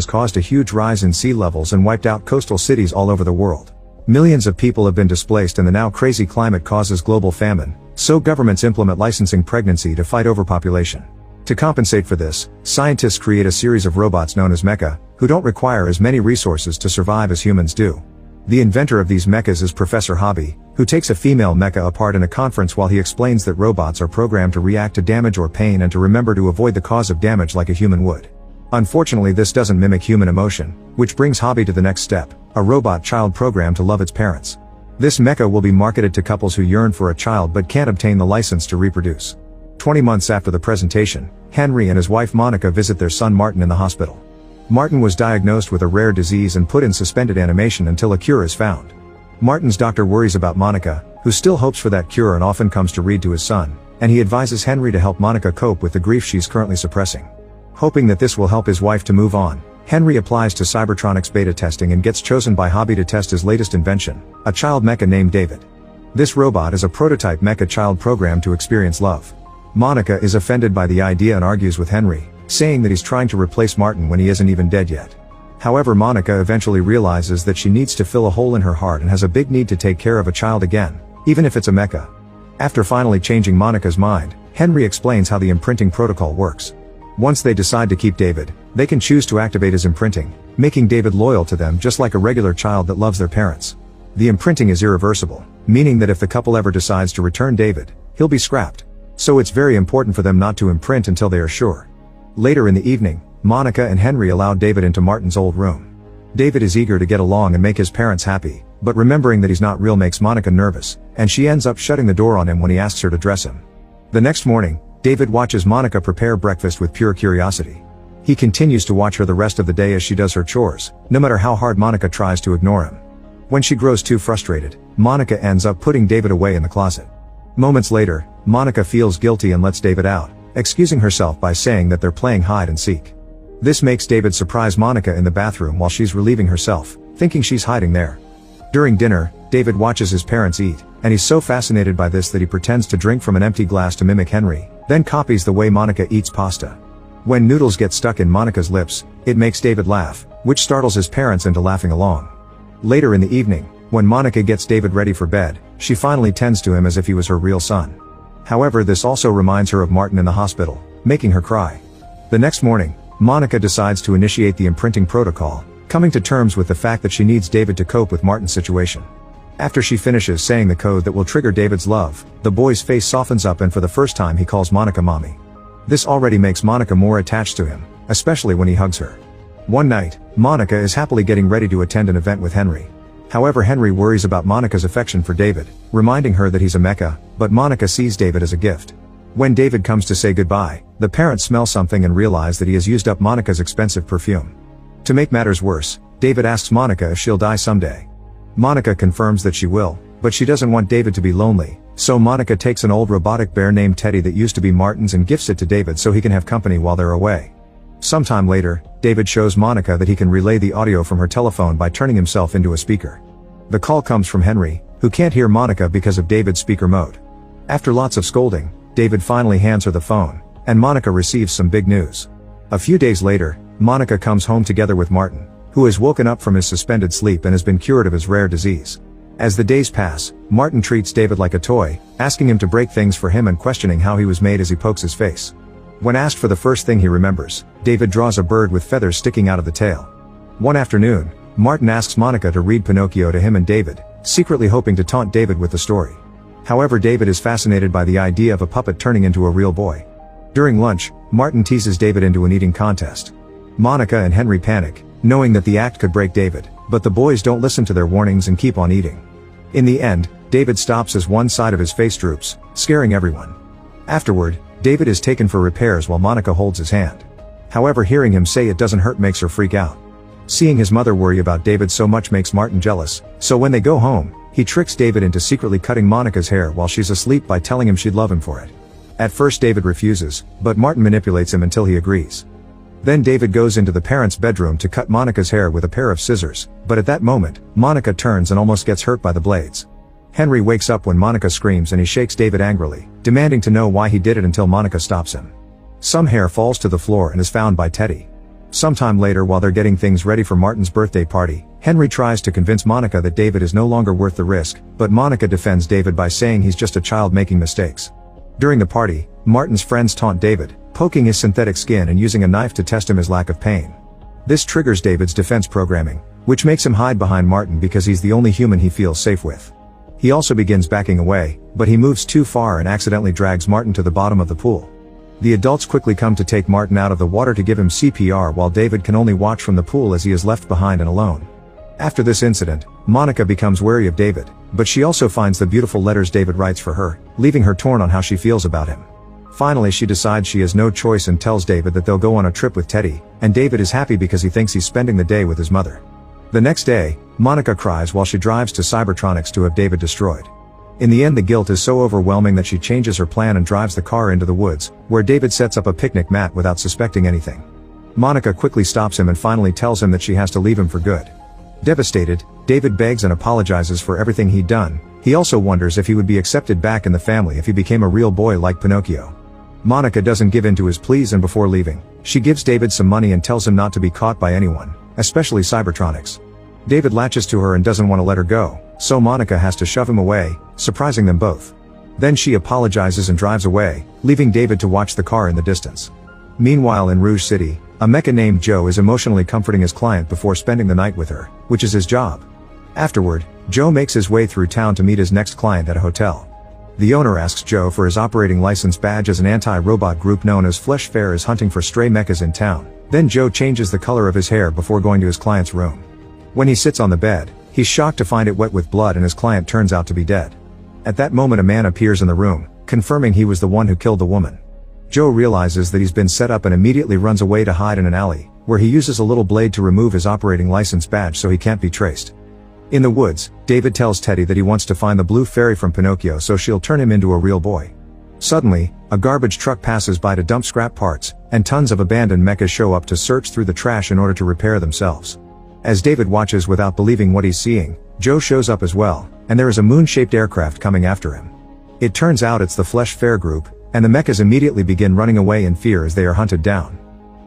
has caused a huge rise in sea levels and wiped out coastal cities all over the world. Millions of people have been displaced and the now crazy climate causes global famine, so governments implement licensing pregnancy to fight overpopulation. To compensate for this, scientists create a series of robots known as mecha, who don't require as many resources to survive as humans do. The inventor of these mechas is Professor Hobby, who takes a female mecha apart in a conference while he explains that robots are programmed to react to damage or pain and to remember to avoid the cause of damage like a human would. Unfortunately, this doesn't mimic human emotion, which brings Hobby to the next step, a robot child programmed to love its parents. This mecha will be marketed to couples who yearn for a child but can't obtain the license to reproduce. 20 months after the presentation, Henry and his wife Monica visit their son Martin in the hospital. Martin was diagnosed with a rare disease and put in suspended animation until a cure is found. Martin's doctor worries about Monica, who still hopes for that cure and often comes to read to his son, and he advises Henry to help Monica cope with the grief she's currently suppressing. Hoping that this will help his wife to move on, Henry applies to Cybertronics beta testing and gets chosen by Hobby to test his latest invention, a child mecha named David. This robot is a prototype mecha child programmed to experience love. Monica is offended by the idea and argues with Henry, saying that he's trying to replace Martin when he isn't even dead yet. However, Monica eventually realizes that she needs to fill a hole in her heart and has a big need to take care of a child again, even if it's a mecha. After finally changing Monica's mind, Henry explains how the imprinting protocol works. Once they decide to keep David, they can choose to activate his imprinting, making David loyal to them just like a regular child that loves their parents. The imprinting is irreversible, meaning that if the couple ever decides to return David, he'll be scrapped. So it's very important for them not to imprint until they are sure. Later in the evening, Monica and Henry allow David into Martin's old room. David is eager to get along and make his parents happy, but remembering that he's not real makes Monica nervous, and she ends up shutting the door on him when he asks her to dress him. The next morning, David watches Monica prepare breakfast with pure curiosity. He continues to watch her the rest of the day as she does her chores, no matter how hard Monica tries to ignore him. When she grows too frustrated, Monica ends up putting David away in the closet. Moments later, Monica feels guilty and lets David out, excusing herself by saying that they're playing hide and seek. This makes David surprise Monica in the bathroom while she's relieving herself, thinking she's hiding there. During dinner, David watches his parents eat, and he's so fascinated by this that he pretends to drink from an empty glass to mimic Henry, then copies the way Monica eats pasta. When noodles get stuck in Monica's lips, it makes David laugh, which startles his parents into laughing along. Later in the evening, when Monica gets David ready for bed, she finally tends to him as if he was her real son. However, this also reminds her of Martin in the hospital, making her cry. The next morning, Monica decides to initiate the imprinting protocol, coming to terms with the fact that she needs David to cope with Martin's situation. After she finishes saying the code that will trigger David's love, the boy's face softens up and for the first time he calls Monica mommy. This already makes Monica more attached to him, especially when he hugs her. One night, Monica is happily getting ready to attend an event with Henry. However, Henry worries about Monica's affection for David, reminding her that he's a mecha, but Monica sees David as a gift. When David comes to say goodbye, the parents smell something and realize that he has used up Monica's expensive perfume. To make matters worse, David asks Monica if she'll die someday. Monica confirms that she will, but she doesn't want David to be lonely, so Monica takes an old robotic bear named Teddy that used to be Martin's and gifts it to David so he can have company while they're away. Sometime later, David shows Monica that he can relay the audio from her telephone by turning himself into a speaker. The call comes from Henry, who can't hear Monica because of David's speaker mode. After lots of scolding, David finally hands her the phone, and Monica receives some big news. A few days later, Monica comes home together with Martin, who has woken up from his suspended sleep and has been cured of his rare disease. As the days pass, Martin treats David like a toy, asking him to break things for him and questioning how he was made as he pokes his face. When asked for the first thing he remembers, David draws a bird with feathers sticking out of the tail. One afternoon, Martin asks Monica to read Pinocchio to him and David, secretly hoping to taunt David with the story. However, David is fascinated by the idea of a puppet turning into a real boy. During lunch, Martin teases David into an eating contest. Monica and Henry panic, knowing that the act could break David, but the boys don't listen to their warnings and keep on eating. In the end, David stops as one side of his face droops, scaring everyone. Afterward, David is taken for repairs while Monica holds his hand. However, hearing him say it doesn't hurt makes her freak out. Seeing his mother worry about David so much makes Martin jealous, so when they go home, he tricks David into secretly cutting Monica's hair while she's asleep by telling him she'd love him for it. At first David refuses, but Martin manipulates him until he agrees. Then David goes into the parents' bedroom to cut Monica's hair with a pair of scissors, but at that moment, Monica turns and almost gets hurt by the blades. Henry wakes up when Monica screams and he shakes David angrily, demanding to know why he did it until Monica stops him. Some hair falls to the floor and is found by Teddy. Sometime later, while they're getting things ready for Martin's birthday party, Henry tries to convince Monica that David is no longer worth the risk, but Monica defends David by saying he's just a child making mistakes. During the party, Martin's friends taunt David, poking his synthetic skin and using a knife to test his lack of pain. This triggers David's defense programming, which makes him hide behind Martin because he's the only human he feels safe with. He also begins backing away, but he moves too far and accidentally drags Martin to the bottom of the pool. The adults quickly come to take Martin out of the water to give him CPR while David can only watch from the pool as he is left behind and alone. After this incident, Monica becomes wary of David, but she also finds the beautiful letters David writes for her, leaving her torn on how she feels about him. Finally, she decides she has no choice and tells David that they'll go on a trip with Teddy, and David is happy because he thinks he's spending the day with his mother. The next day, Monica cries while she drives to Cybertronics to have David destroyed. In the end, the guilt is so overwhelming that she changes her plan and drives the car into the woods, where David sets up a picnic mat without suspecting anything. Monica quickly stops him and finally tells him that she has to leave him for good. Devastated, David begs and apologizes for everything he'd done. He also wonders if he would be accepted back in the family if he became a real boy like Pinocchio. Monica doesn't give in to his pleas, and before leaving, she gives David some money and tells him not to be caught by anyone, especially Cybertronics. David latches to her and doesn't want to let her go, so Monica has to shove him away, surprising them both. Then she apologizes and drives away, leaving David to watch the car in the distance. Meanwhile, in Rouge City, a mecha named Joe is emotionally comforting his client before spending the night with her, which is his job. Afterward, Joe makes his way through town to meet his next client at a hotel. The owner asks Joe for his operating license badge as an anti-robot group known as Flesh Fair is hunting for stray mechas in town. Then Joe changes the color of his hair before going to his client's room. When he sits on the bed, he's shocked to find it wet with blood and his client turns out to be dead. At that moment, a man appears in the room, confirming he was the one who killed the woman. Joe realizes that he's been set up and immediately runs away to hide in an alley, where he uses a little blade to remove his operating license badge so he can't be traced. In the woods, David tells Teddy that he wants to find the blue fairy from Pinocchio so she'll turn him into a real boy. Suddenly, a garbage truck passes by to dump scrap parts, and tons of abandoned mechas show up to search through the trash in order to repair themselves. As David watches without believing what he's seeing, Joe shows up as well, and there is a moon-shaped aircraft coming after him. It turns out it's the Flesh Fair group, and the mechas immediately begin running away in fear as they are hunted down.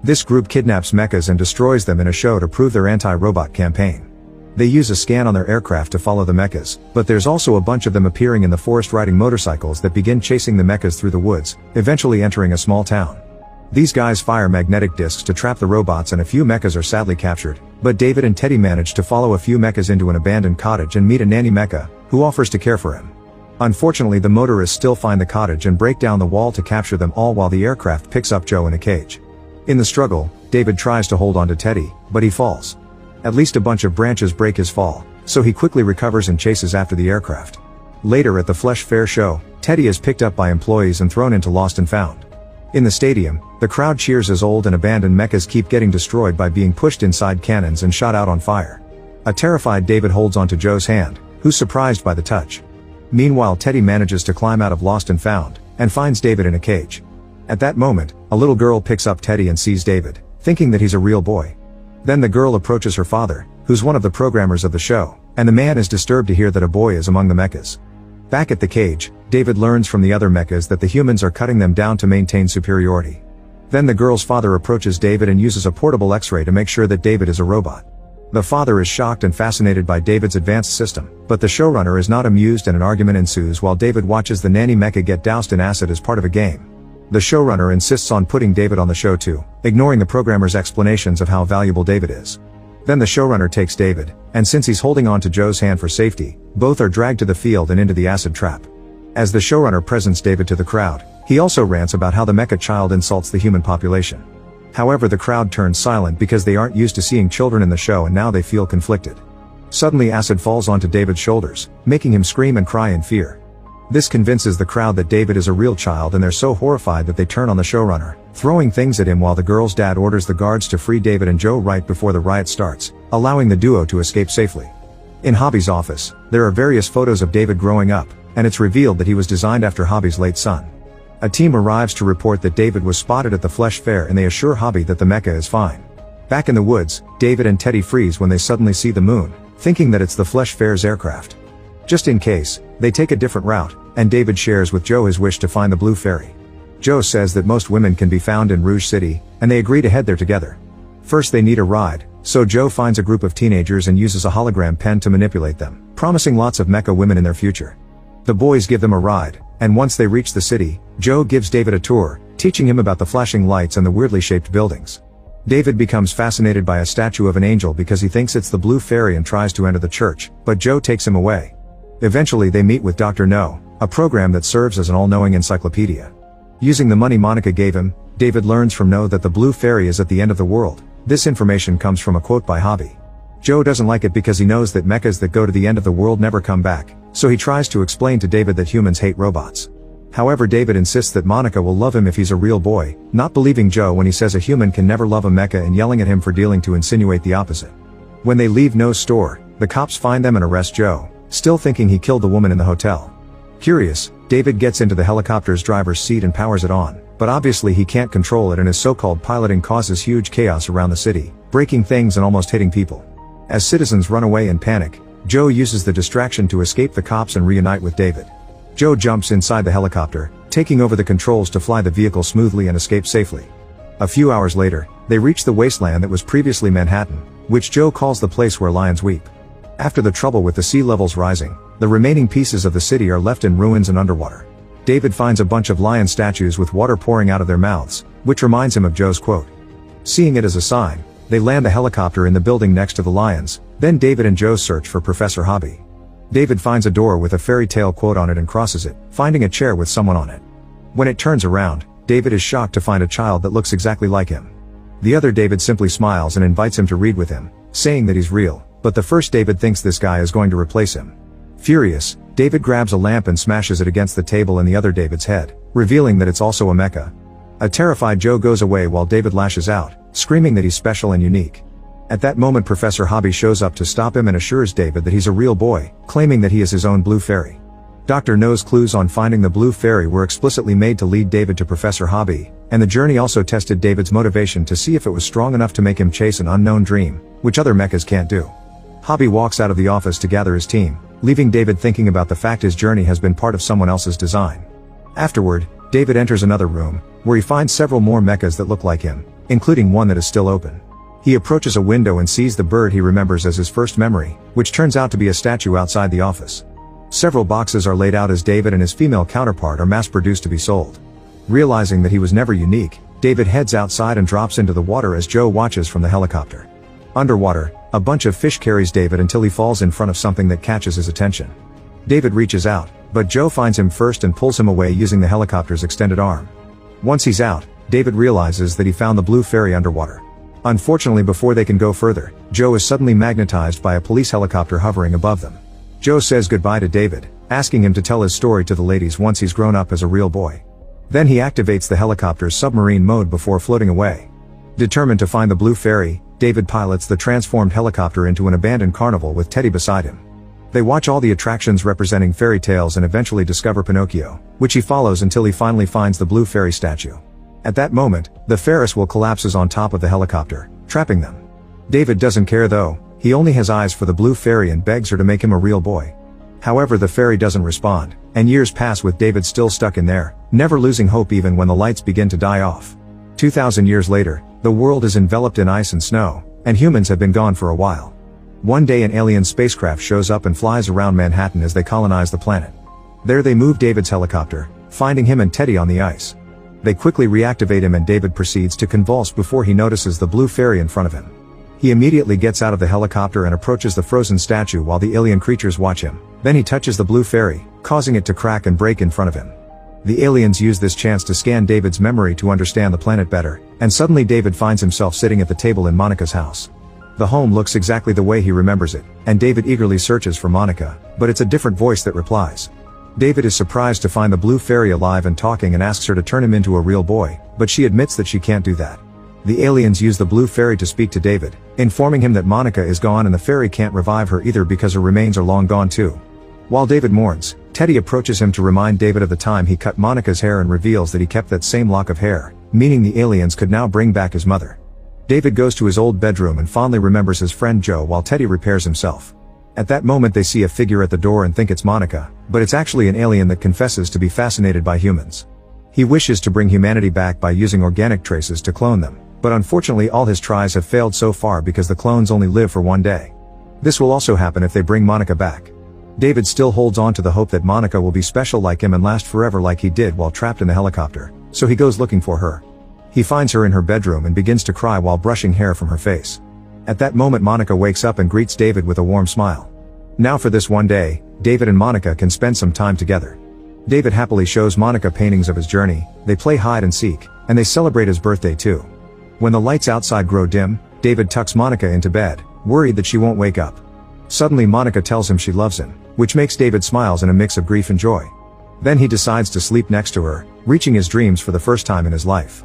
This group kidnaps mechas and destroys them in a show to prove their anti-robot campaign. They use a scan on their aircraft to follow the mechas, but there's also a bunch of them appearing in the forest riding motorcycles that begin chasing the mechas through the woods, eventually entering a small town. These guys fire magnetic discs to trap the robots and a few mechas are sadly captured, but David and Teddy manage to follow a few mechas into an abandoned cottage and meet a nanny mecha, who offers to care for him. Unfortunately, the motorists still find the cottage and break down the wall to capture them all while the aircraft picks up Joe in a cage. In the struggle, David tries to hold on to Teddy, but he falls. At least a bunch of branches break his fall, so he quickly recovers and chases after the aircraft. Later at the Flesh Fair show, Teddy is picked up by employees and thrown into Lost and Found. In the stadium, the crowd cheers as old and abandoned mechas keep getting destroyed by being pushed inside cannons and shot out on fire. A terrified David holds onto Joe's hand, who's surprised by the touch. Meanwhile, Teddy manages to climb out of Lost and Found, and finds David in a cage. At that moment, a little girl picks up Teddy and sees David, thinking that he's a real boy. Then the girl approaches her father, who's one of the programmers of the show, and the man is disturbed to hear that a boy is among the mechas. Back at the cage, David learns from the other mechas that the humans are cutting them down to maintain superiority. Then the girl's father approaches David and uses a portable X-ray to make sure that David is a robot. The father is shocked and fascinated by David's advanced system, but the showrunner is not amused and an argument ensues while David watches the nanny mecha get doused in acid as part of a game. The showrunner insists on putting David on the show too, ignoring the programmer's explanations of how valuable David is. Then the showrunner takes David, and since he's holding on to Joe's hand for safety, both are dragged to the field and into the acid trap. As the showrunner presents David to the crowd, he also rants about how the mecha child insults the human population. However, the crowd turns silent because they aren't used to seeing children in the show and now they feel conflicted. Suddenly acid falls onto David's shoulders, making him scream and cry in fear. This convinces the crowd that David is a real child and they're so horrified that they turn on the showrunner, throwing things at him while the girl's dad orders the guards to free David and Joe right before the riot starts, allowing the duo to escape safely. In Hobby's office, there are various photos of David growing up, and it's revealed that he was designed after Hobby's late son. A team arrives to report that David was spotted at the Flesh Fair and they assure Hobby that the mecha is fine. Back in the woods, David and Teddy freeze when they suddenly see the moon, thinking that it's the Flesh Fair's aircraft. Just in case, they take a different route, and David shares with Joe his wish to find the blue fairy. Joe says that most women can be found in Rouge City, and they agree to head there together. First they need a ride, so Joe finds a group of teenagers and uses a hologram pen to manipulate them, promising lots of mecha women in their future. The boys give them a ride, and once they reach the city, Joe gives David a tour, teaching him about the flashing lights and the weirdly shaped buildings. David becomes fascinated by a statue of an angel because he thinks it's the Blue Fairy and tries to enter the church, but Joe takes him away. Eventually they meet with Dr. No, a program that serves as an all-knowing encyclopedia. Using the money Monica gave him, David learns from No that the Blue Fairy is at the end of the world. This information comes from a quote by Hobby. Joe doesn't like it because he knows that mechas that go to the end of the world never come back, so he tries to explain to David that humans hate robots. However, David insists that Monica will love him if he's a real boy, not believing Joe when he says a human can never love a mecha and yelling at him for dealing to insinuate the opposite. When they leave No's store, the cops find them and arrest Joe, still thinking he killed the woman in the hotel. Curious, David gets into the helicopter's driver's seat and powers it on, but obviously he can't control it and his so-called piloting causes huge chaos around the city, breaking things and almost hitting people. As citizens run away in panic, Joe uses the distraction to escape the cops and reunite with David. Joe jumps inside the helicopter, taking over the controls to fly the vehicle smoothly and escape safely. A few hours later, they reach the wasteland that was previously Manhattan, which Joe calls the place where lions weep. After the trouble with the sea levels rising, the remaining pieces of the city are left in ruins and underwater. David finds a bunch of lion statues with water pouring out of their mouths, which reminds him of Joe's quote. Seeing it as a sign, they land the helicopter in the building next to the lions, then David and Joe search for Professor Hobby. David finds a door with a fairy tale quote on it and crosses it, finding a chair with someone on it. When it turns around, David is shocked to find a child that looks exactly like him. The other David simply smiles and invites him to read with him, saying that he's real, but the first David thinks this guy is going to replace him. Furious, David grabs a lamp and smashes it against the table in the other David's head, revealing that it's also a mecha. A terrified Joe goes away while David lashes out, screaming that he's special and unique. At that moment Professor Hobby shows up to stop him and assures David that he's a real boy, claiming that he is his own Blue Fairy. Dr. No's clues on finding the Blue Fairy were explicitly made to lead David to Professor Hobby, and the journey also tested David's motivation to see if it was strong enough to make him chase an unknown dream, which other mechas can't do. Hobby walks out of the office to gather his team, leaving David thinking about the fact his journey has been part of someone else's design. Afterward, David enters another room, where he finds several more mechas that look like him, including one that is still open. He approaches a window and sees the bird he remembers as his first memory, which turns out to be a statue outside the office. Several boxes are laid out as David and his female counterpart are mass-produced to be sold. Realizing that he was never unique, David heads outside and drops into the water as Joe watches from the helicopter. Underwater, a bunch of fish carries David until he falls in front of something that catches his attention. David reaches out, but Joe finds him first and pulls him away using the helicopter's extended arm. Once he's out, David realizes that he found the Blue Fairy underwater. Unfortunately, before they can go further, Joe is suddenly magnetized by a police helicopter hovering above them. Joe says goodbye to David, asking him to tell his story to the ladies once he's grown up as a real boy. Then he activates the helicopter's submarine mode before floating away. Determined to find the Blue Fairy, David pilots the transformed helicopter into an abandoned carnival with Teddy beside him. They watch all the attractions representing fairy tales and eventually discover Pinocchio, which he follows until he finally finds the Blue Fairy statue. At that moment, the Ferris wheel collapses on top of the helicopter, trapping them. David doesn't care though, he only has eyes for the Blue Fairy and begs her to make him a real boy. However, the fairy doesn't respond, and years pass with David still stuck in there, never losing hope even when the lights begin to die off. 2,000 years later, the world is enveloped in ice and snow, and humans have been gone for a while. One day an alien spacecraft shows up and flies around Manhattan as they colonize the planet. There they move David's helicopter, finding him and Teddy on the ice. They quickly reactivate him and David proceeds to convulse before he notices the Blue Fairy in front of him. He immediately gets out of the helicopter and approaches the frozen statue while the alien creatures watch him. Then he touches the Blue Fairy, causing it to crack and break in front of him. The aliens use this chance to scan David's memory to understand the planet better, and suddenly David finds himself sitting at the table in Monica's house. The home looks exactly the way he remembers it, and David eagerly searches for Monica, but it's a different voice that replies. David is surprised to find the Blue Fairy alive and talking and asks her to turn him into a real boy, but she admits that she can't do that. The aliens use the Blue Fairy to speak to David, informing him that Monica is gone and the fairy can't revive her either because her remains are long gone too. While David mourns, Teddy approaches him to remind David of the time he cut Monica's hair and reveals that he kept that same lock of hair, meaning the aliens could now bring back his mother. David goes to his old bedroom and fondly remembers his friend Joe while Teddy repairs himself. At that moment they see a figure at the door and think it's Monica, but it's actually an alien that confesses to be fascinated by humans. He wishes to bring humanity back by using organic traces to clone them, But unfortunately all his tries have failed so far because the clones only live for one day. This will also happen if they bring Monica back. David still holds on to the hope that Monica will be special like him and last forever like he did while trapped in the helicopter, so he goes looking for her. He finds her in her bedroom and begins to cry while brushing hair from her face. At that moment Monica wakes up and greets David with a warm smile. Now for this one day, David and Monica can spend some time together. David happily shows Monica paintings of his journey, they play hide and seek, and they celebrate his birthday too. When the lights outside grow dim, David tucks Monica into bed, worried that she won't wake up. Suddenly Monica tells him she loves him, which makes David smiles in a mix of grief and joy. Then he decides to sleep next to her, reaching his dreams for the first time in his life.